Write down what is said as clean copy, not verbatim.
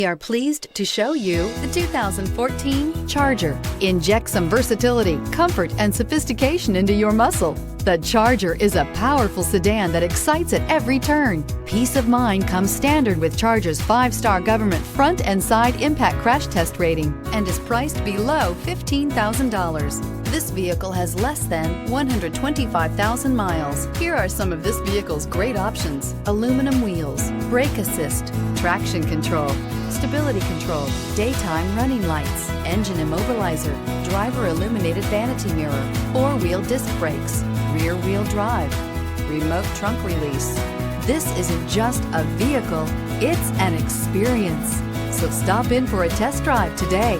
We are pleased to show you the 2014 Charger. Inject some versatility, comfort, and sophistication into your muscle. The Charger is a powerful sedan that excites at every turn. Peace of mind comes standard with Charger's 5-star government front and side impact crash test rating and is priced below $15,000. This vehicle has less than 125,000 miles. Here are some of this vehicle's great options: aluminum wheels, brake assist, traction control, stability control, daytime running lights, engine immobilizer, driver illuminated vanity mirror, 4-wheel disc brakes, rear wheel drive, remote trunk release. This isn't just a vehicle, it's an experience. So stop in for a test drive today.